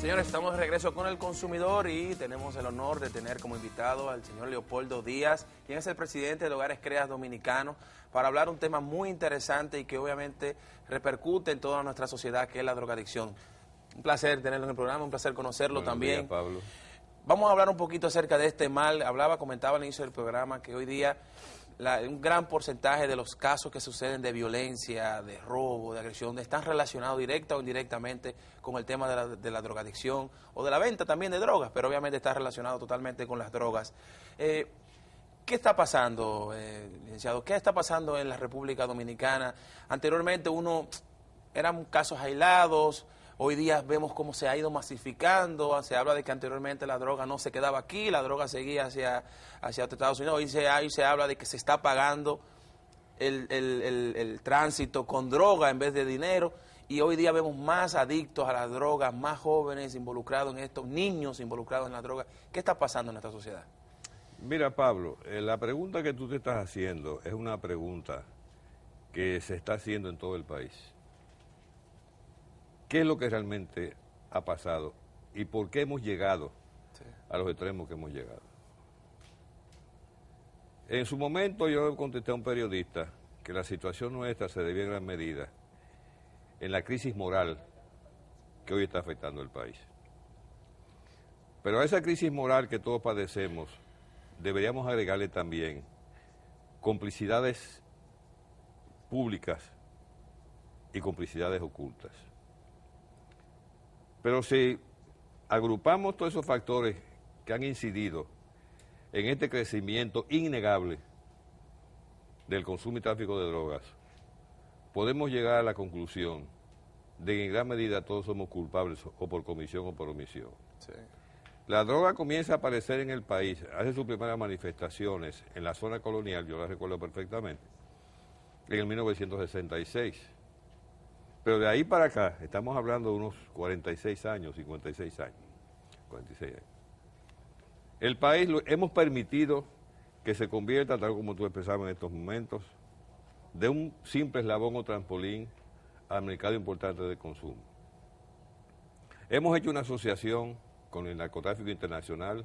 Señores, estamos de regreso con El Consumidor y tenemos el honor de tener como invitado al señor Leopoldo Díaz, quien es el presidente de Hogares Creas Dominicanos, para hablar un tema muy interesante y que obviamente repercute en toda nuestra sociedad, que es la drogadicción. Un placer tenerlo en el programa, un placer conocerlo. Buenos también. días, Pablo. Vamos a hablar un poquito acerca de este mal. Comentaba al inicio del programa que hoy día un gran porcentaje de los casos que suceden de violencia, de robo, de agresión, están relacionados directa o indirectamente con el tema de la drogadicción o de la venta también de drogas, pero obviamente está relacionado totalmente con las drogas. ¿Qué está pasando, licenciado? ¿Qué está pasando en la República Dominicana? Anteriormente eran casos aislados. Hoy día vemos cómo se ha ido masificando. Se habla de que anteriormente la droga no se quedaba aquí, la droga seguía hacia Estados Unidos. Hoy se habla de que se está pagando el tránsito con droga en vez de dinero. Y hoy día vemos más adictos a la droga, más jóvenes involucrados en esto, niños involucrados en la droga. ¿Qué está pasando en nuestra sociedad? Mira, Pablo, la pregunta que tú te estás haciendo es una pregunta que se está haciendo en todo el país. ¿Qué es lo que realmente ha pasado y por qué hemos llegado a los extremos que hemos llegado? En su momento yo contesté a un periodista que la situación nuestra se debía en gran medida en la crisis moral que hoy está afectando el país. Pero a esa crisis moral que todos padecemos deberíamos agregarle también complicidades públicas y complicidades ocultas. Pero si agrupamos todos esos factores que han incidido en este crecimiento innegable del consumo y tráfico de drogas, podemos llegar a la conclusión de que en gran medida todos somos culpables o por comisión o por omisión. Sí. La droga comienza a aparecer en el país, hace sus primeras manifestaciones en la zona colonial, yo la recuerdo perfectamente, en el 1966. Pero de ahí para acá, estamos hablando de unos 46 años, 56 años, 46 años. El país hemos permitido que se convierta, tal como tú expresabas en estos momentos, de un simple eslabón o trampolín al mercado importante de consumo. Hemos hecho una asociación con el narcotráfico internacional,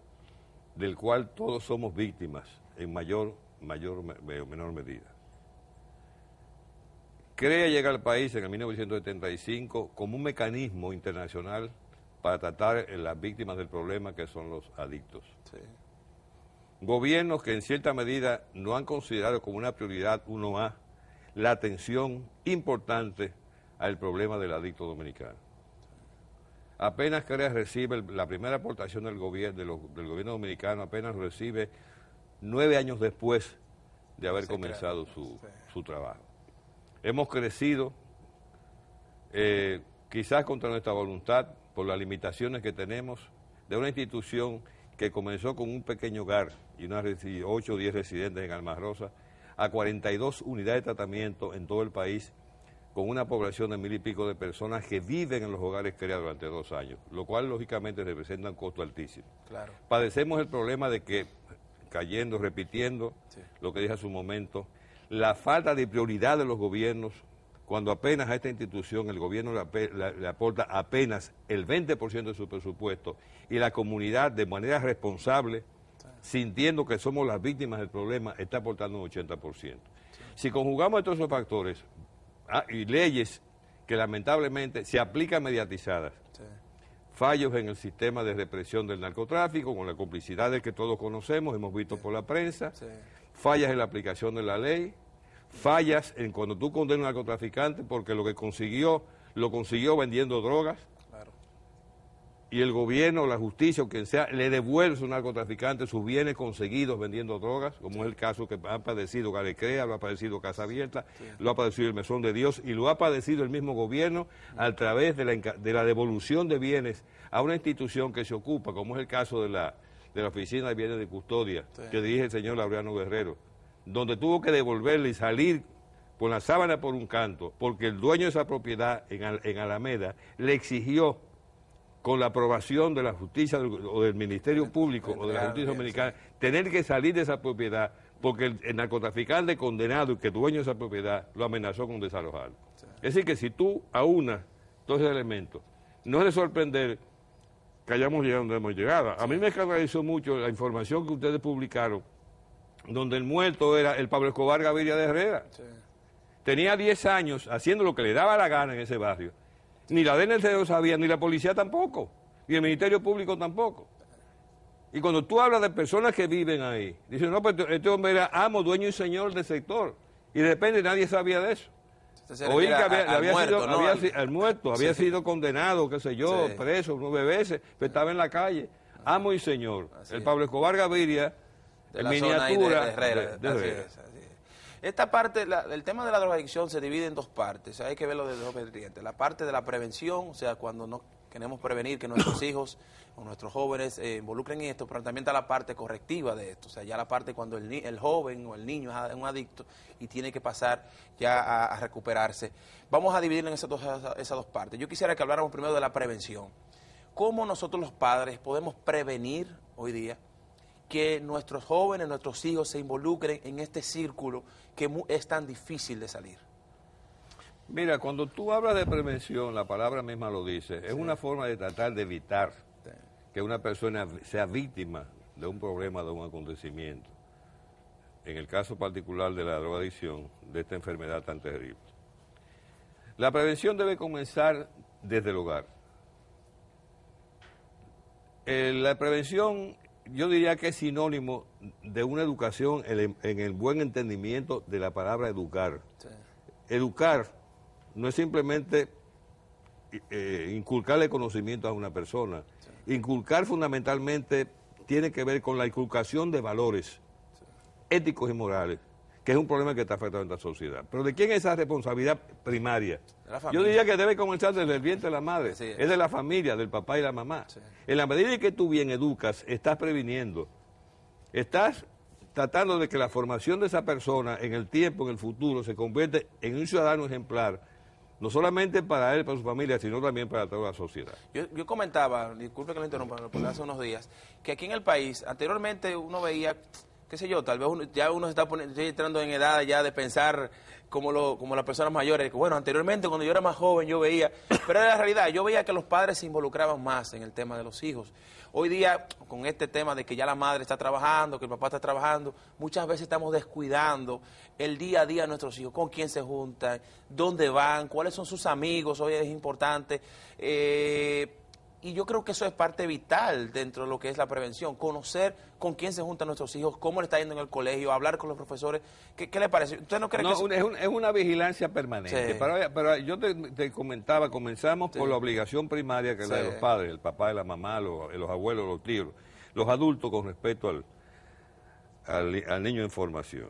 del cual todos somos víctimas en mayor o menor medida. CREA llega al país en el 1975 como un mecanismo internacional para tratar a las víctimas del problema que son los adictos. Sí. Gobiernos que en cierta medida no han considerado como una prioridad 1A la atención importante al problema del adicto dominicano. Apenas CREA recibe la primera aportación del gobierno dominicano, apenas lo recibe 9 años después de haber comenzado su trabajo. Hemos crecido, quizás contra nuestra voluntad, por las limitaciones que tenemos, de una institución que comenzó con un pequeño hogar y 8 o 10 residentes en Alma Rosa, a 42 unidades de tratamiento en todo el país, con una población de 1,000 y pico de personas que viven en los hogares CREA durante 2 años, lo cual lógicamente representa un costo altísimo. Claro. Padecemos el problema de que, repitiendo lo que dije hace un momento, la falta de prioridad de los gobiernos, cuando apenas a esta institución el gobierno le aporta apenas el 20% de su presupuesto y la comunidad de manera responsable, sintiendo que somos las víctimas del problema, está aportando un 80%. Si conjugamos todos esos factores y leyes que lamentablemente se aplican mediatizadas, fallos en el sistema de represión del narcotráfico, con la complicidad de que todos conocemos, hemos visto por la prensa, fallas en la aplicación de la ley, fallas en cuando tú condenas a un narcotraficante porque lo que consiguió, lo consiguió vendiendo drogas, y el gobierno, la justicia o quien sea, le devuelve a un narcotraficante sus bienes conseguidos vendiendo drogas, como es el caso que ha padecido Galecrea, lo ha padecido Casa Abierta, lo ha padecido el Mesón de Dios y lo ha padecido el mismo gobierno a través de la devolución de bienes a una institución que se ocupa, como es el caso de la Oficina de Bienes de Custodia, que dirige el señor Laureano Guerrero, donde tuvo que devolverle y salir con la sábana por un canto, porque el dueño de esa propiedad en Alameda le exigió, con la aprobación de la justicia o del Ministerio Público o de la justicia dominicana, tener que salir de esa propiedad porque el narcotraficante condenado y que dueño de esa propiedad lo amenazó con desalojarlo. Es decir, que si tú aunas todos esos elementos, no es de sorprender que hayamos llegado donde hemos llegado. A mí me escandalizó mucho la información que ustedes publicaron, donde el muerto era el Pablo Escobar Gaviria de Herrera. Sí. Tenía 10 años haciendo lo que le daba la gana en ese barrio. Ni la DNC lo sabía, ni la policía tampoco, ni el Ministerio Público tampoco. Y cuando tú hablas de personas que viven ahí, dicen, no, pues este hombre era amo, dueño y señor del sector. Y de repente nadie sabía de eso. Oí que había sido condenado, qué sé yo, preso 9 veces, pero estaba en la calle. Amo y señor. El Pablo Escobar Gaviria, en miniatura de Herrera. De Herrera. Así es. Esta parte, el tema de la drogadicción se divide en dos partes, hay que verlo de dos vertientes. La parte de la prevención, o sea, cuando no queremos prevenir que nuestros hijos o nuestros jóvenes involucren en esto, pero también está la parte correctiva de esto, o sea, ya la parte cuando el joven o el niño es un adicto y tiene que pasar ya a recuperarse. Vamos a dividirlo en esas dos partes. Yo quisiera que habláramos primero de la prevención. ¿Cómo nosotros los padres podemos prevenir hoy día que nuestros jóvenes, nuestros hijos se involucren en este círculo que es tan difícil de salir? Mira, cuando tú hablas de prevención, la palabra misma lo dice, es una forma de tratar de evitar que una persona sea víctima de un problema, de un acontecimiento. En el caso particular de la drogadicción, de esta enfermedad tan terrible. La prevención debe comenzar desde el hogar. La prevención, yo diría que es sinónimo de una educación en el buen entendimiento de la palabra educar. Sí. Educar no es simplemente inculcarle conocimiento a una persona. Sí. Inculcar fundamentalmente tiene que ver con la inculcación de valores éticos y morales, que es un problema que está afectando a esta sociedad. Pero ¿de quién es esa responsabilidad primaria? Yo diría que debe comenzar desde el vientre de la madre, es de la familia, del papá y la mamá. Sí. En la medida en que tú bien educas, estás previniendo, estás tratando de que la formación de esa persona en el tiempo, en el futuro, se convierta en un ciudadano ejemplar, no solamente para él, para su familia, sino también para toda la sociedad. Yo comentaba, disculpe que lo interrumpa, porque hace unos días, que aquí en el país, anteriormente uno veía, qué sé yo, tal vez ya uno se está entrando en edad ya de pensar como las personas mayores, que bueno, anteriormente cuando yo era más joven yo veía, pero era la realidad, yo veía que los padres se involucraban más en el tema de los hijos. Hoy día, con este tema de que ya la madre está trabajando, que el papá está trabajando, muchas veces estamos descuidando el día a día de nuestros hijos, con quién se juntan, dónde van, cuáles son sus amigos, hoy es importante. Y yo creo que eso es parte vital dentro de lo que es la prevención, conocer con quién se juntan nuestros hijos, cómo le está yendo en el colegio, hablar con los profesores. ¿Qué le parece? ¿Usted no cree que eso... es una vigilancia permanente. Sí. Pero yo te comentaba, comenzamos por la obligación primaria que es la de los padres, el papá y la mamá, los abuelos, los tíos, los adultos con respecto al niño en formación.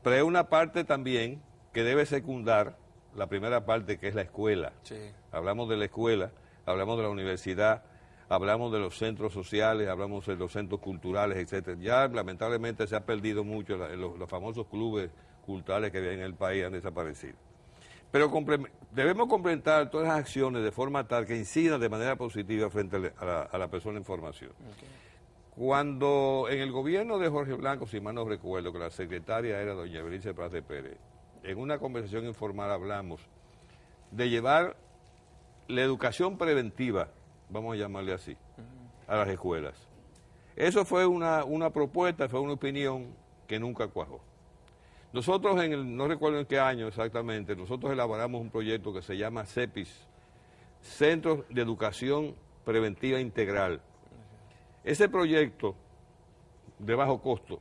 Pero hay una parte también que debe secundar la primera parte, que es la escuela. Sí. Hablamos de la escuela. Hablamos de la universidad, hablamos de los centros sociales, hablamos de los centros culturales, etcétera. Ya lamentablemente se ha perdido mucho, los famosos clubes culturales que había en el país han desaparecido. Pero debemos complementar todas las acciones de forma tal que incidan de manera positiva frente a la persona en formación. Okay. Cuando en el gobierno de Jorge Blanco, si mal no recuerdo, que la secretaria era doña Belice Praz de Pérez, en una conversación informal hablamos de llevar la educación preventiva, vamos a llamarle así, a las escuelas. Eso fue una propuesta, fue una opinión que nunca cuajó. Nosotros, no recuerdo en qué año exactamente, nosotros elaboramos un proyecto que se llama CEPIS, Centros de Educación Preventiva Integral. Ese proyecto, de bajo costo,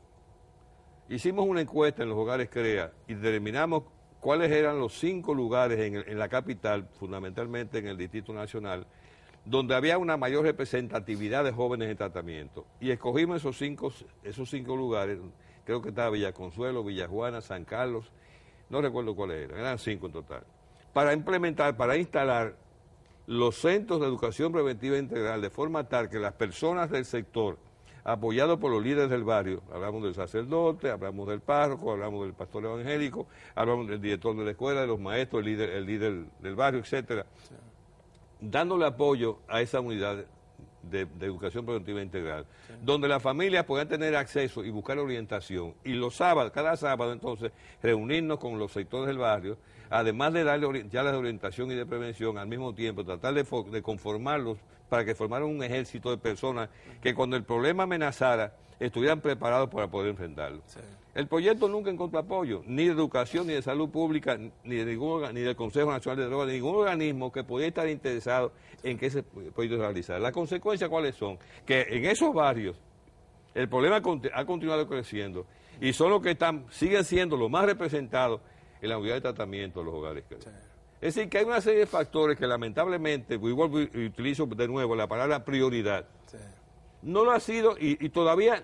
hicimos una encuesta en los hogares CREA y determinamos cuáles eran los 5 lugares en la capital, fundamentalmente en el Distrito Nacional, donde había una mayor representatividad de jóvenes en tratamiento. Y escogimos esos cinco lugares, creo que estaba Villa Consuelo, Villa Juana, San Carlos, no recuerdo cuáles eran 5 en total, para instalar los centros de educación preventiva integral de forma tal que las personas del sector, apoyado por los líderes del barrio, hablamos del sacerdote, hablamos del párroco, hablamos del pastor evangélico, hablamos del director de la escuela, de los maestros, el líder del barrio, etcétera, sí, dándole apoyo a esa unidad de educación preventiva integral, donde las familias puedan tener acceso y buscar orientación. Y los sábados, cada sábado entonces, reunirnos con los sectores del barrio, además de darle ya la orientación y de prevención, al mismo tiempo tratar de conformarlos para que formaran un ejército de personas que cuando el problema amenazara, estuvieran preparados para poder enfrentarlo. Sí. El proyecto nunca encontró apoyo, ni de educación, ni de salud pública, ni del Consejo Nacional de Drogas, ni ningún organismo que pudiera estar interesado en que ese proyecto se realizara. Las consecuencias, ¿cuáles son? Que en esos barrios el problema ha continuado creciendo y son los que siguen siendo los más representados en la unidad de tratamiento de los hogares. Sí. Es decir, que hay una serie de factores que lamentablemente, y utilizo de nuevo la palabra prioridad, sí, no lo ha sido y todavía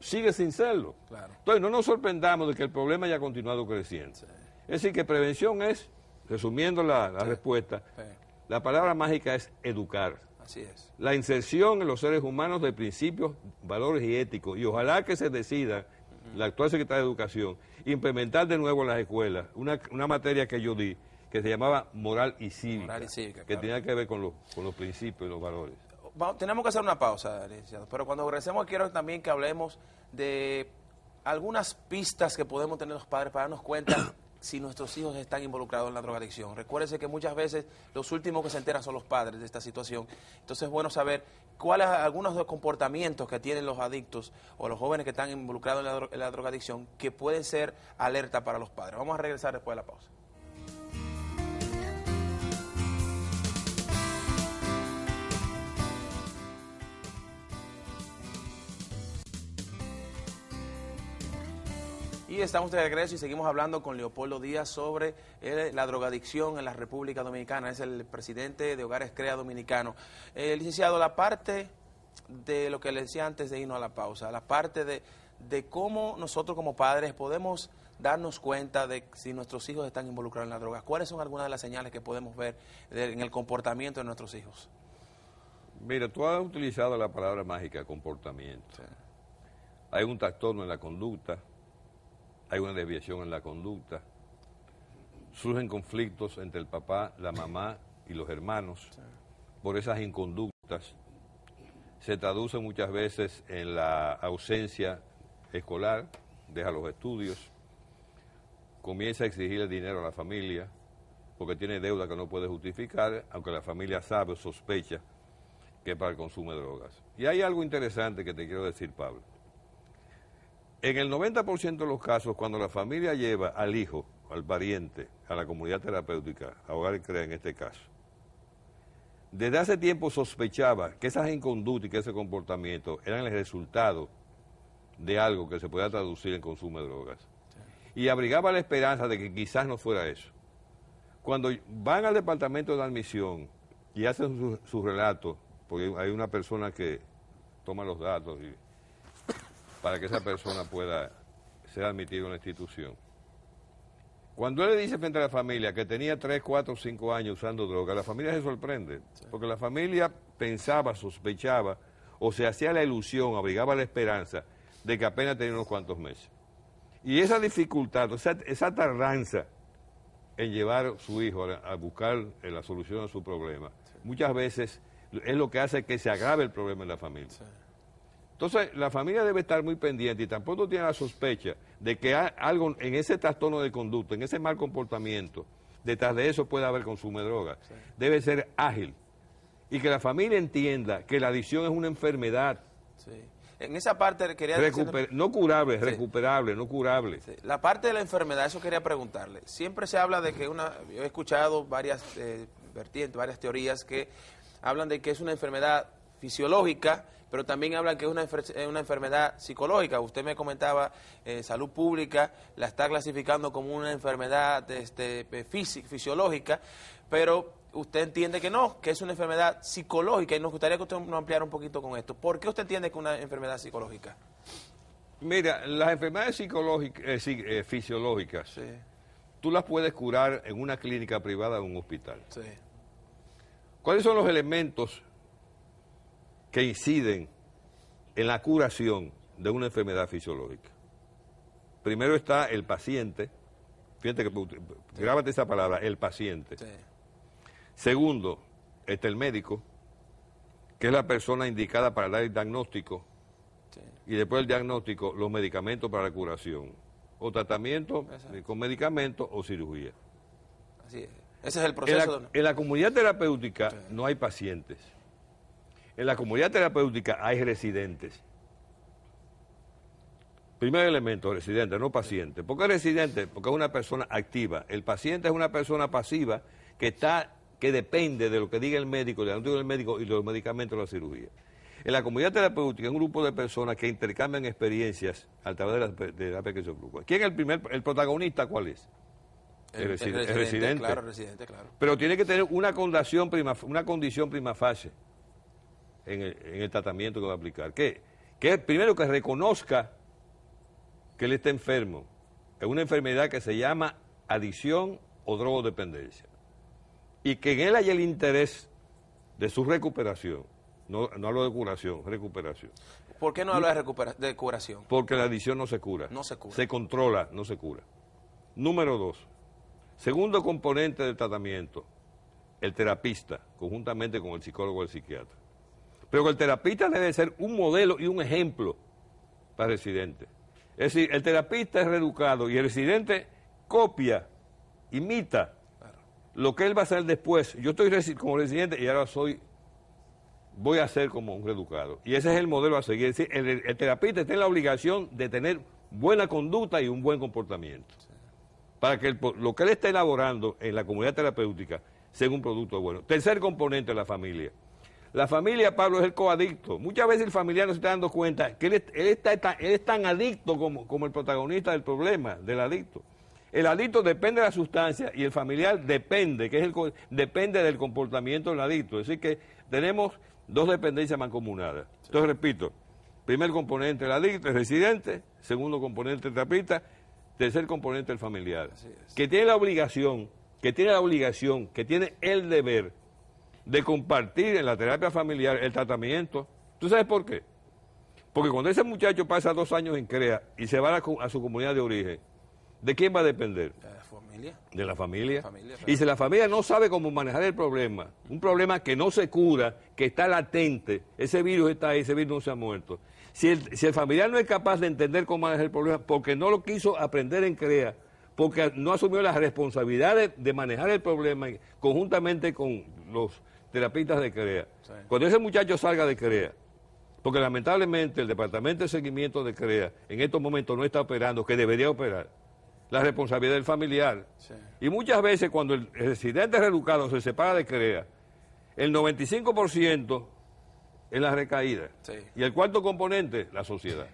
sigue sin serlo. Claro. Entonces no nos sorprendamos de que el problema haya continuado creciendo. Sí. Es decir, que prevención es, resumiendo la respuesta, la palabra mágica es educar. Así es. La inserción en los seres humanos de principios, valores y éticos. Y ojalá que se decida, la actual secretaria de Educación, implementar de nuevo en las escuelas una materia que yo di, que se llamaba moral y cívica, que tenía que ver con los principios y los valores. Tenemos que hacer una pausa, licenciado, pero cuando regresemos quiero también que hablemos de algunas pistas que podemos tener los padres para darnos cuenta si nuestros hijos están involucrados en la drogadicción. Recuérdese que muchas veces los últimos que se enteran son los padres de esta situación. Entonces es bueno saber cuáles algunos de los comportamientos que tienen los adictos o los jóvenes que están involucrados en la drogadicción que pueden ser alerta para los padres. Vamos a regresar después de la pausa. Y estamos de regreso y seguimos hablando con Leopoldo Díaz sobre la drogadicción en la República Dominicana. Es el presidente de Hogares CREA Dominicano. Licenciado, la parte de lo que le decía antes de irnos a la pausa, la parte de cómo nosotros como padres podemos darnos cuenta de si nuestros hijos están involucrados en la droga. ¿Cuáles son algunas de las señales que podemos ver en el comportamiento de nuestros hijos? Mira, tú has utilizado la palabra mágica, comportamiento. Sí. Hay un trastorno en la conducta, hay una desviación en la conducta, surgen conflictos entre el papá, la mamá y los hermanos por esas inconductas, se traduce muchas veces en la ausencia escolar, deja los estudios, comienza a exigirle dinero a la familia porque tiene deuda que no puede justificar, aunque la familia sabe o sospecha que es para el consumo de drogas. Y hay algo interesante que te quiero decir, Pablo. En el 90% de los casos, cuando la familia lleva al hijo, al pariente, a la comunidad terapéutica, a Hogares CREA en este caso, desde hace tiempo sospechaba que esas inconductas y que ese comportamiento eran el resultado de algo que se podía traducir en consumo de drogas. Sí. Y abrigaba la esperanza de que quizás no fuera eso. Cuando van al departamento de admisión y hacen su relato, porque hay una persona que toma los datos para que esa persona pueda ser admitida en la institución. Cuando él le dice frente a la familia que tenía 3, 4, 5 años usando droga, la familia se sorprende, porque la familia pensaba, sospechaba, o se hacía la ilusión, abrigaba la esperanza de que apenas tenía unos cuantos meses. Y esa dificultad, esa tardanza en llevar a su hijo a buscar la solución a su problema, muchas veces es lo que hace que se agrave el problema en la familia. Entonces, la familia debe estar muy pendiente y tampoco tiene la sospecha de que hay algo en ese trastorno de conducta, en ese mal comportamiento, detrás de eso puede haber consumo de drogas. Sí. Debe ser ágil y que la familia entienda que la adicción es una enfermedad. Sí. En esa parte quería decir... No curable, sí. Recuperable, no curable. Sí. La parte de la enfermedad, eso quería preguntarle. Siempre se habla de que yo he escuchado varias vertientes, varias teorías que hablan de que es una enfermedad fisiológica, pero también hablan que es una enfermedad psicológica. Usted me comentaba, Salud Pública la está clasificando como una enfermedad fisiológica, pero usted entiende que no, que es una enfermedad psicológica, y nos gustaría que usted nos ampliara un poquito con esto. ¿Por qué usted entiende que es una enfermedad psicológica? Mira, las enfermedades fisiológicas, sí, tú las puedes curar en una clínica privada o en un hospital. Sí. ¿Cuáles son los elementos que inciden en la curación de una enfermedad fisiológica? Primero está el paciente, fíjate que sí, grábate esa palabra, el paciente. Sí. Segundo, está el médico. que es la persona indicada para dar el diagnóstico, Sí. y después del diagnóstico, los medicamentos para la curación, o tratamiento con medicamentos o cirugía. Así es. Ese es el proceso. En la comunidad terapéutica Sí. no hay pacientes. En la comunidad terapéutica hay residentes. Primer elemento, residente, no paciente. ¿Por qué residente? Porque es una persona activa. El paciente es una persona pasiva que depende de lo que diga el médico, del diagnóstico del médico y de los medicamentos de la cirugía. En la comunidad terapéutica es un grupo de personas que intercambian experiencias a través de la pequeña grupo. ¿Quién es el protagonista? ¿Cuál es? El residente. Claro, el residente, claro. Pero tiene que tener una condición prima facie en el tratamiento que va a aplicar. Que primero que reconozca que él está enfermo. Es una enfermedad que se llama adicción o drogodependencia. Y que en él haya el interés de su recuperación. No hablo de curación, recuperación. ¿Por qué no habla de curación? Porque la adicción no se cura. No se cura. Se controla, no se cura. Número 2. Segundo componente del tratamiento, el terapista, conjuntamente con el psicólogo o el psiquiatra. Pero que el terapista debe ser un modelo y un ejemplo para el residente. Es decir, el terapista es reeducado y el residente copia, imita lo que él va a hacer después. Yo estoy como residente y ahora voy a ser como un reeducado. Y ese es el modelo a seguir. Es decir, el terapista tiene la obligación de tener buena conducta y un buen comportamiento. Sí. Para que lo que él está elaborando en la comunidad terapéutica sea un producto bueno. Tercer componente, la familia. La familia, Pablo, es el coadicto. Muchas veces el familiar no se está dando cuenta que él es tan adicto como el protagonista del problema, del adicto. El adicto depende de la sustancia y el familiar depende del comportamiento del adicto. Es decir que tenemos dos dependencias mancomunadas. Sí. Entonces, repito, primer componente el adicto, el residente, segundo componente el terapista, tercer componente el familiar. Que tiene la obligación, que tiene el deber de compartir en la terapia familiar el tratamiento. ¿Tú sabes por qué? Porque cuando ese muchacho pasa 2 años en CREA y se va a su comunidad de origen, ¿de quién va a depender? De la familia. De la familia. Claro. Y si la familia no sabe cómo manejar el problema, un problema que no se cura, que está latente, ese virus está ahí, ese virus no se ha muerto. Si el familiar no es capaz de entender cómo manejar el problema, porque no lo quiso aprender en CREA, porque no asumió las responsabilidades de manejar el problema conjuntamente con los terapistas de CREA. Sí. Cuando ese muchacho salga de CREA, porque lamentablemente el departamento de seguimiento de CREA en estos momentos no está operando, que debería operar, la responsabilidad del familiar. Sí. Y muchas veces cuando el residente reeducado se separa de CREA, el 95% es la recaída. Sí. Y el cuarto componente, la sociedad.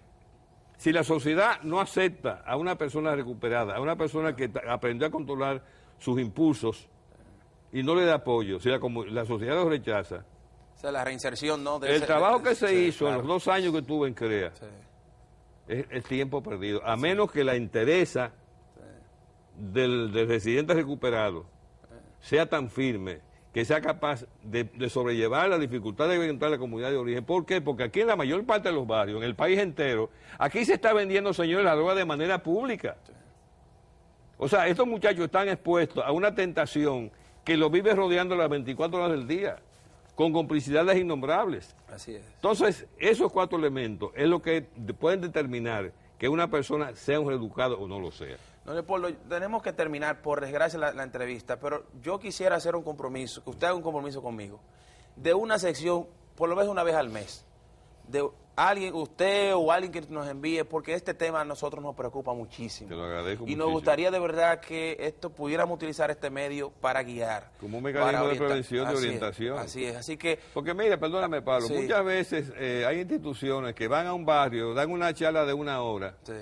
Si la sociedad no acepta a una persona recuperada, a una persona que aprendió a controlar sus impulsos y no le da apoyo, si la sociedad lo rechaza. O sea, la reinserción, ¿no? El trabajo que se hizo en los 2 años que estuve en CREA es tiempo perdido, a menos que la interesa del residente recuperado sea tan firme que sea capaz de sobrellevar la dificultad de orientar a la comunidad de origen. ¿Por qué? Porque aquí en la mayor parte de los barrios, en el país entero, aquí se está vendiendo, señores, la droga de manera pública. O sea, estos muchachos están expuestos a una tentación que los vive rodeando las 24 horas del día, con complicidades innombrables. Así es. Entonces, esos 4 elementos es lo que pueden determinar que una persona sea un reeducado o no lo sea. Don Leopoldo, tenemos que terminar, por desgracia, la entrevista, pero yo quisiera hacer un compromiso, que usted haga un compromiso conmigo, de una sección, por lo menos una vez al mes, de alguien, usted o alguien que nos envíe, porque este tema a nosotros nos preocupa muchísimo. Te lo agradezco y nos gustaría de verdad que esto pudiéramos utilizar este medio para guiar. Como un mecanismo de prevención, de orientación. Así es, así que... Porque mire, perdóname Pablo, sí. Muchas veces hay instituciones que van a un barrio, dan una charla de 1 hora, sí,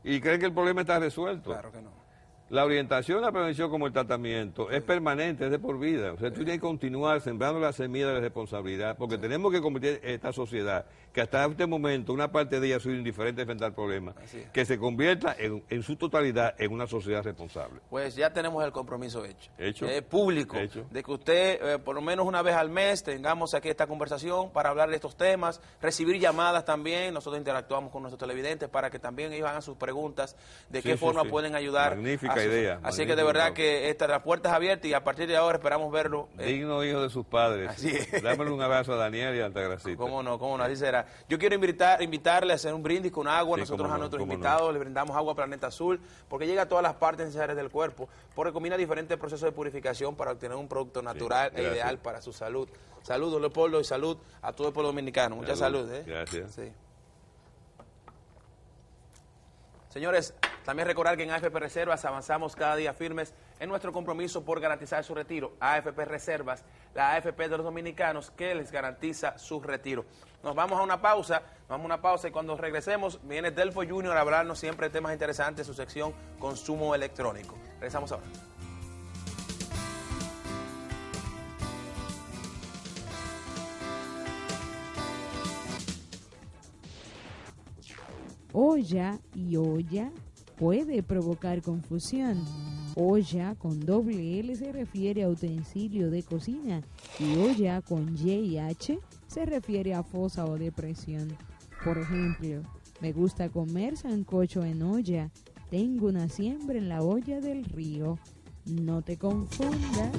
y creen que el problema está resuelto. Claro que no. La orientación, la prevención como el tratamiento es permanente, es de por vida. O sea, tú tienes que continuar sembrando la semilla de la responsabilidad, porque tenemos que convertir esta sociedad, que hasta este momento una parte de ella ha sido indiferente frente al problema, que se convierta en su totalidad en una sociedad responsable. Pues ya tenemos el compromiso hecho. ¿Hecho? Público, hecho. De que usted, por lo menos una vez al mes, tengamos aquí esta conversación para hablar de estos temas, recibir llamadas también. Nosotros interactuamos con nuestros televidentes para que también ellos hagan sus preguntas de qué forma pueden ayudar. Magnífica idea. Así que de verdad que las puertas abiertas y a partir de ahora esperamos verlo. Digno hijo de sus padres. Así es. Dámele un abrazo a Daniel y a Altagracita. Cómo no, así será. Yo quiero invitarle a hacer un brindis con agua. Sí, nosotros a nuestros invitados le brindamos agua Planeta Azul, porque llega a todas las partes necesarias del cuerpo, porque combina diferentes procesos de purificación para obtener un producto natural e ideal para su salud. Saludos, Leopoldo, y salud a todo el pueblo dominicano. Mucha salud. Gracias. Sí. Señores, también recordar que en AFP Reservas avanzamos cada día firmes en nuestro compromiso por garantizar su retiro. AFP Reservas, la AFP de los dominicanos que les garantiza su retiro. Nos vamos a una pausa y cuando regresemos viene Delfo Junior a hablarnos siempre de temas interesantes, su sección Consumo Electrónico. Regresamos ahora. Olla y olla puede provocar confusión. Olla con doble L se refiere a utensilio de cocina y olla con Y y H se refiere a fosa o depresión. Por ejemplo, me gusta comer sancocho en olla. Tengo una siembra en la olla del río. No te confundas.